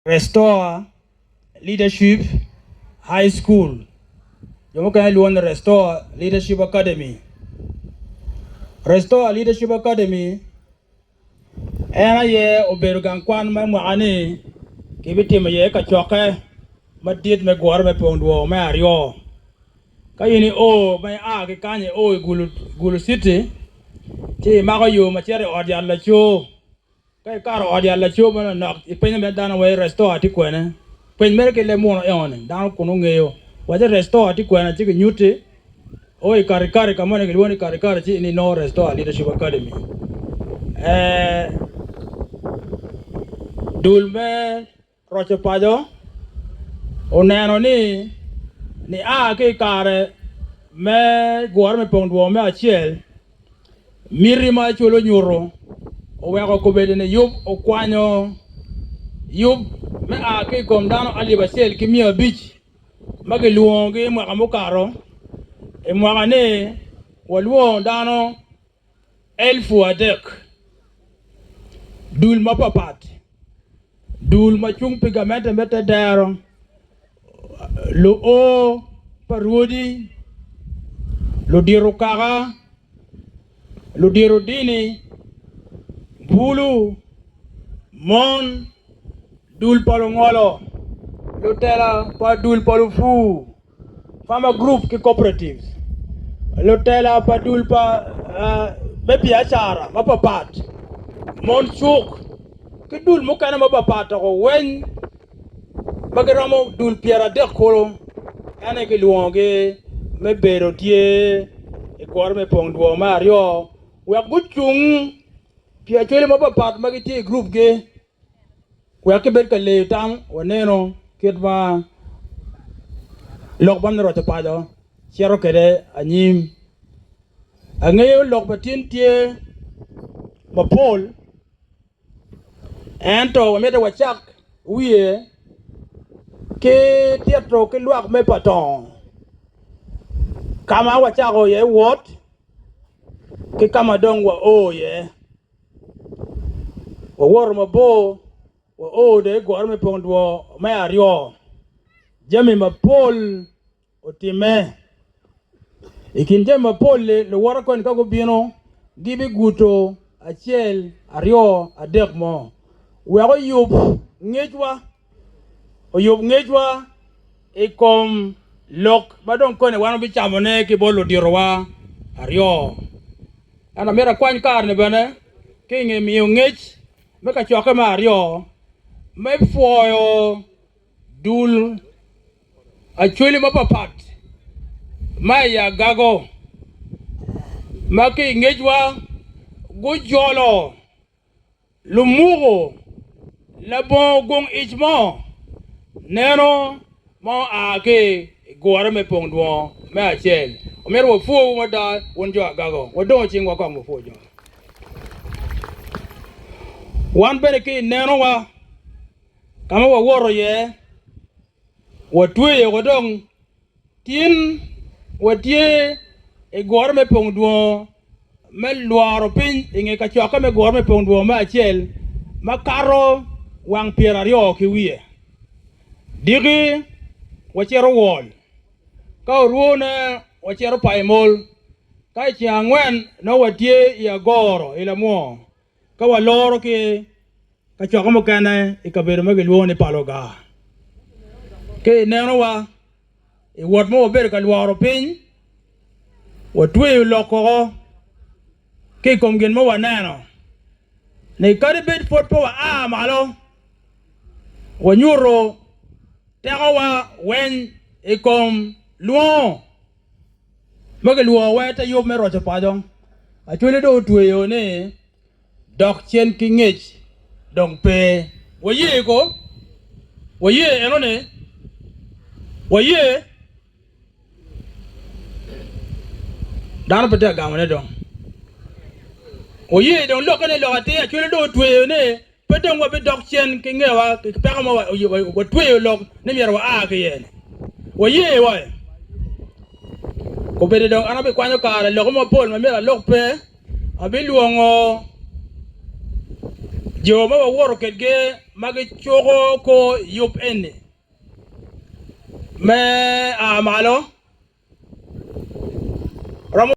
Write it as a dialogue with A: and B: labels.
A: Restore Leadership High School. Jomo kan luon Restore Leadership Academy. Restore Leadership Academy. Ena ye oberugan kwan ma muani kibiti ma ye ka choke ma dit me gwar me pondwo me ario. Kayini o me a ke kanye o gulu city ti mago yo ma chere odi alla cho. Kay karo odi alla cho bana nok ipenye me dana we Restore ti kwene. Pen mere ke le mono eone dan kuno ngeyo. Waje Restore ti kwene ti nyuti. Oi karikari kamone ke woni karikari ti ni no Restore Leadership Academy. Dulme roche pajo oneno ni a ke kare me gwar me pondwo me achiel miri ma chulo nyuro oweko kobede ne yub okwanyo yub me a ke kom dano aliba sel ki mia bich mage luongi mwaka mokaro e mwaka ne waluon dano 1000 dul mapapat dul machung pigamente mete dero lo o parodi lo diro kaga lo diro dini bulu mon dul palongolo lo tela pa dul palu fu farmer group ki cooperatives lo tela pa dul pa bepi achara mapapat mon chuk ki dul mukana mapapat ko wen Bagaramo dul piera de kolo ane ke luonge me bero tie e kor me pongduo mario we guchung pia chele mo papat magiti group ge we ke ber ka le tam oneno ketba lok ban ro ta pado chero kede anyim angeyo lok batin tie mapol ento meta wachak wiye ke teatro ke luak me paton kama wachago ye wot ke kama dong wa o ye wa wor ma bo wa o de gor me pondwo me ario jami ma pol otime ikin jami ma pol le wor kon ka go bino gibi guto achiel ario adek mo wa go yup ngejwa oyub ngejwa ikom lok badon kone wano bichamone ki bolo dirowa ario ana mera kwany kar ne bane kinge miyo ngej meka choke ma ario me fuoyo dul achuli mapapat ma ya gago maki ngejwa gujolo lumugo labon gong ichmo neno mo ake gore me pongduo me achiel omer wo fuo mo da won jo agago wodon ching wa kong fuo jo wan bere ki neno wa kama wa woro ye wotwe wodon tin wotie e gore me pongduo me luaro pin inge ka choka me gore me pongduo me achiel makaro wang pierario ki wiye digi wachero wol ka ruone wachero paimol ka chiangwen no watie ya goro ila mo ka waloro ke ka choko mo kana e ka bero mage luone paloga ke neno wa e wot mo ber ka luaro pin watwe lokoro ke komgen mo wanano ne kare bet fort po a malo wanyuro Terawa wen ikom luo mage luo weta yob me rocho padong achule do tueyo ne dok chen kingech dong pe waye ko waye eno ne waye dano pete gamane dong waye dong lokane lokate achule do tueyo ne pedong wa be dok chen kingewa kipekamo wa tueyo lok ne mier wa a ke yen wa ye wa ko bede dong ana be kwanyo kare lok mo pol ma mera lok pe abi luongo jo ma woro kedge mag chogo ko yup enne me amalo